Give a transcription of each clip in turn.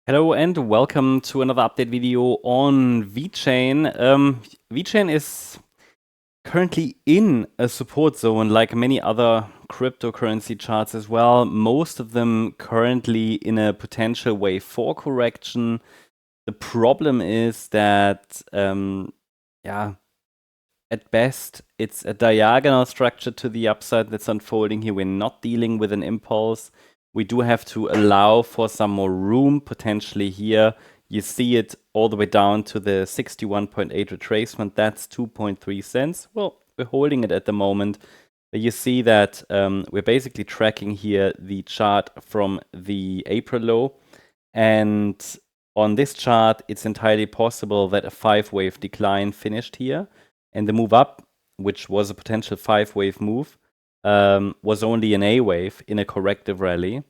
Hello and welcome to another update video on VeChain. VeChain is currently in a support zone like many other cryptocurrency charts as well. Most of them currently in a potential wave 4 correction. The problem is that, at best, it's a diagonal structure to the upside that's unfolding here. We're not dealing with an impulse. We do have to allow for some more room potentially here. You see it all the way down to the 61.8 retracement. That's 2.3 cents. Well, we're holding it at the moment. You see that we're basically tracking here the chart from the April low. And on this chart, it's entirely possible that a 5-wave decline finished here. And the move up, which was a potential 5-wave move, was only an A wave in a corrective rally.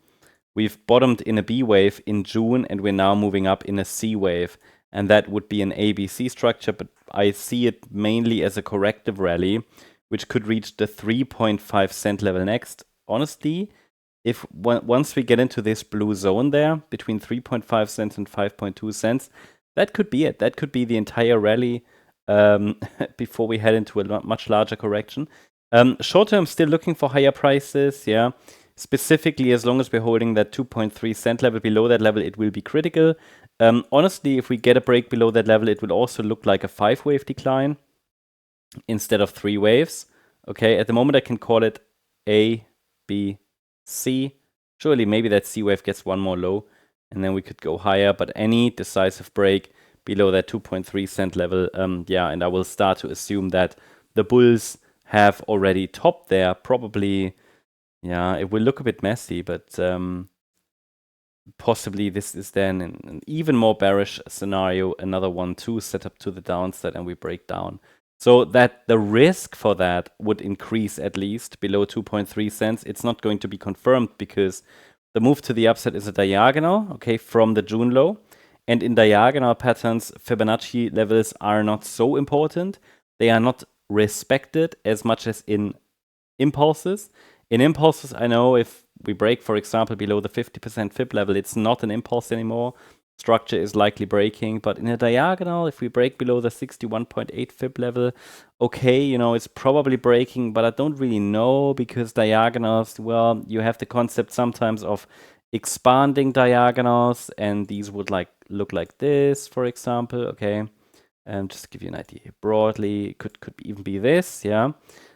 We've bottomed in a B wave in June, and we're now moving up in a C wave. And that would be an ABC structure, but I see it mainly as a corrective rally, which could reach the 3.5 cent level next. Honestly, if once we get into this blue zone there, between 3.5 cents and 5.2 cents, that could be it. That could be the entire rally before we head into a much larger correction. Short term, still looking for higher prices, yeah. Specifically, as long as we're holding that 2.3 cent level, below that level, it will be critical. Honestly, if we get a break below that level, it will also look like a 5-wave decline instead of 3 waves. Okay, at the moment, I can call it A, B, C. Surely, maybe that C wave gets one more low, and then we could go higher. But any decisive break below that 2.3 cent level, and I will start to assume that the bulls have already topped there. Probably, yeah, it will look a bit messy, but possibly this is then an even more bearish scenario, another 1-2 set up to the downside, and we break down. So that the risk for that would increase at least below 2.3 cents. It's not going to be confirmed because the move to the upside is a diagonal, okay, from the June low. And in diagonal patterns, Fibonacci levels are not so important. They are not respected as much as in impulses. In impulses, I know if we break, for example, below the 50% Fib level, it's not an impulse anymore. Structure is likely breaking. But in a diagonal, if we break below the 61.8 Fib level, okay, you know, it's probably breaking, but I don't really know because diagonals, well, you have the concept sometimes of expanding diagonals, and these would look like this, for example, okay? Just to give you an idea, broadly, could even be this, yeah?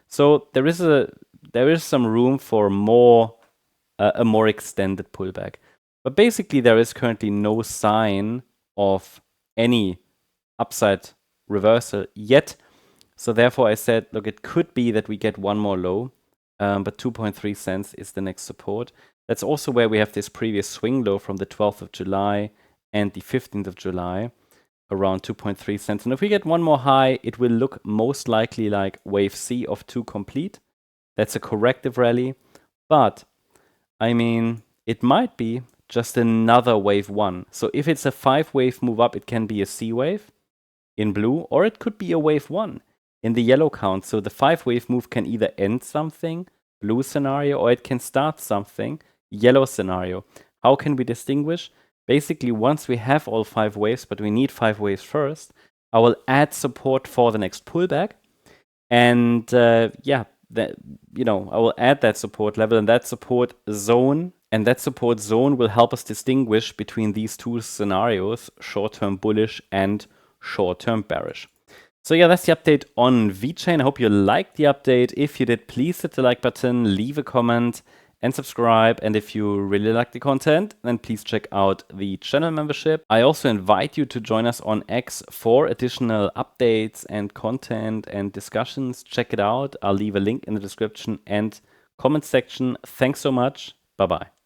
So there is some room for a more extended pullback. But basically, there is currently no sign of any upside reversal yet. So therefore, I said, look, it could be that we get one more low, but 2.3 cents is the next support. That's also where we have this previous swing low from the 12th of July and the 15th of July, around 2.3 cents. And if we get one more high, it will look most likely like wave C of 2 complete. That's a corrective rally. But, I mean, it might be just another wave 1. So if it's a 5-wave move up, it can be a C wave in blue, or it could be a wave 1 in the yellow count. So the 5-wave move can either end something, blue scenario, or it can start something, yellow scenario. How can we distinguish? Basically, once we have all 5 waves, but we need 5 waves first, I will add support for the next pullback. And I will add that support level and that support zone. And that support zone will help us distinguish between these two scenarios, short-term bullish and short-term bearish. So yeah, that's the update on VeChain. I hope you liked the update. If you did, please hit the like button, leave a comment, and subscribe. And if you really like the content, then please check out the channel membership. I also invite you to join us on X for additional updates and content and discussions. Check it out. I'll leave a link in the description and comment section. Thanks so much. Bye-bye.